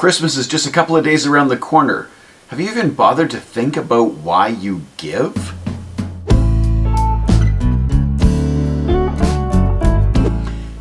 Christmas is just a couple of days around the corner. Have you even bothered to think about why you give?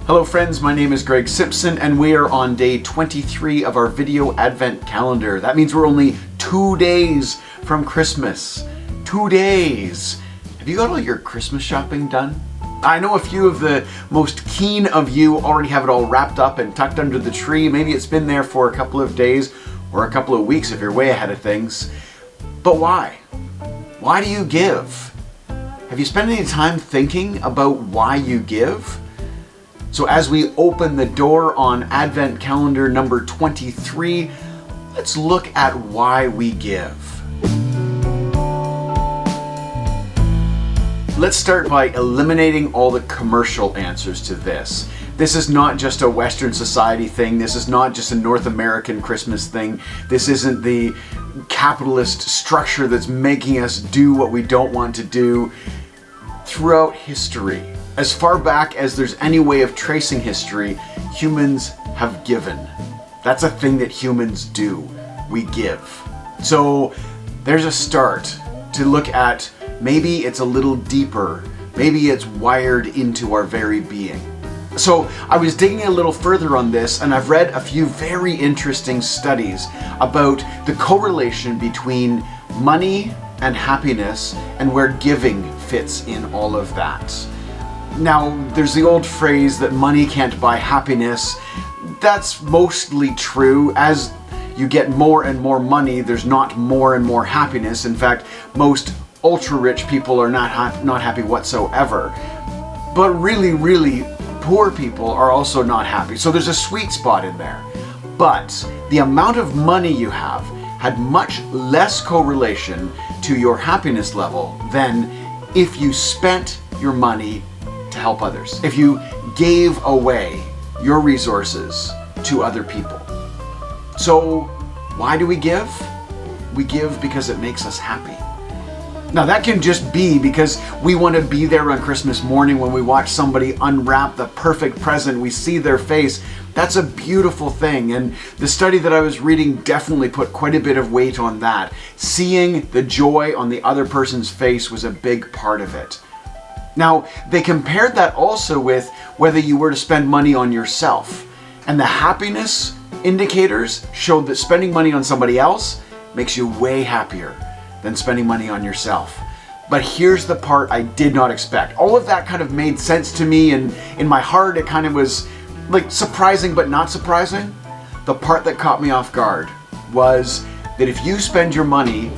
Hello friends, my name is Greg Simpson and we are on day 23 of our video advent calendar. That means we're only 2 days from Christmas. 2 days! Have you got all your Christmas shopping done? I know a few of the most keen of you already have it all wrapped up and tucked under the tree. Maybe it's been there for a couple of days or a couple of weeks if you're way ahead of things. But why? Why do you give? Have you spent any time thinking about why you give? So as we open the door on Advent calendar number 23, let's look at why we give. Let's start by eliminating all the commercial answers to this. This is not just a Western society thing. This is not just a North American Christmas thing. This isn't the capitalist structure that's making us do what we don't want to do. Throughout history, as far back as there's any way of tracing history, humans have given. That's a thing that humans do. We give. So there's a start to look at. Maybe it's a little deeper. Maybe it's wired into our very being. So I was digging a little further on this, and I've read a few very interesting studies about the correlation between money and happiness and where giving fits in all of that. Now, there's the old phrase that money can't buy happiness. That's mostly true. As you get more and more money, there's not more and more happiness. In fact, most ultra-rich people are not happy whatsoever. But really, really poor people are also not happy. So there's a sweet spot in there. But the amount of money you have had much less correlation to your happiness level than if you spent your money to help others. If you gave away your resources to other people. So why do we give? We give because it makes us happy. Now that can just be because we want to be there on Christmas morning when we watch somebody unwrap the perfect present, we see their face. That's a beautiful thing, and the study that I was reading definitely put quite a bit of weight on that. Seeing the joy on the other person's face was a big part of it. Now, they compared that also with whether you were to spend money on yourself, and the happiness indicators showed that spending money on somebody else makes you way happier than spending money on yourself. But here's the part I did not expect. All of that kind of made sense to me, and in my heart it kind of was like surprising but not surprising. The part that caught me off guard was that if you spend your money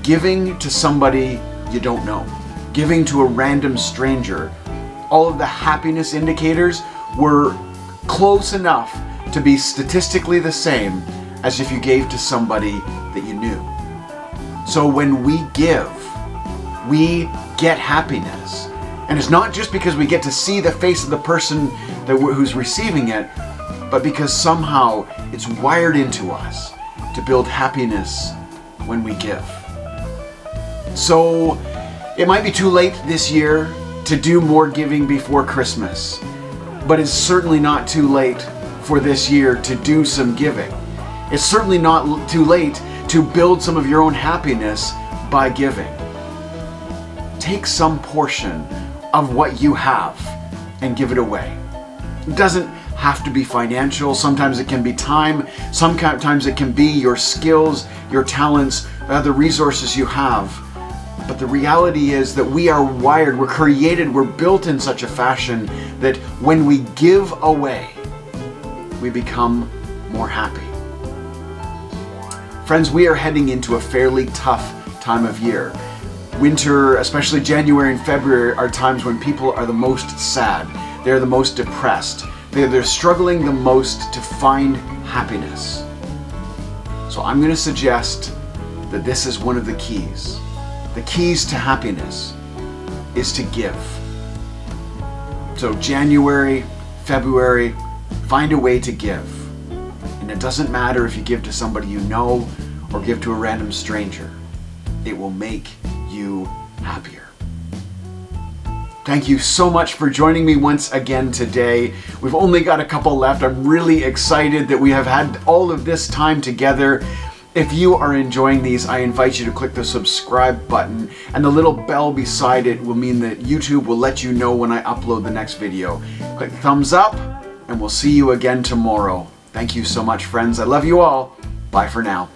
giving to somebody you don't know, giving to a random stranger, all of the happiness indicators were close enough to be statistically the same as if you gave to somebody that you knew. So when we give, we get happiness. And it's not just because we get to see the face of the person who's receiving it, but because somehow it's wired into us to build happiness when we give. So it might be too late this year to do more giving before Christmas, but it's certainly not too late for this year to do some giving. It's certainly not too late to build some of your own happiness by giving. Take some portion of what you have and give it away. It doesn't have to be financial. Sometimes it can be time. Sometimes it can be your skills, your talents, the resources you have. But the reality is that we are wired, we're created, we're built in such a fashion that when we give away, we become more happy. Friends, we are heading into a fairly tough time of year. Winter, especially January and February, are times when people are the most sad. They're the most depressed. They're struggling the most to find happiness. So I'm going to suggest that this is one of the keys. The keys to happiness is to give. So January, February, find a way to give. And it doesn't matter if you give to somebody you know or give to a random stranger. It will make you happier. Thank you so much for joining me once again today. We've only got a couple left. I'm really excited that we have had all of this time together. If you are enjoying these, I invite you to click the subscribe button, and the little bell beside it will mean that YouTube will let you know when I upload the next video. Click thumbs up, and we'll see you again tomorrow. Thank you so much, friends. I love you all. Bye for now.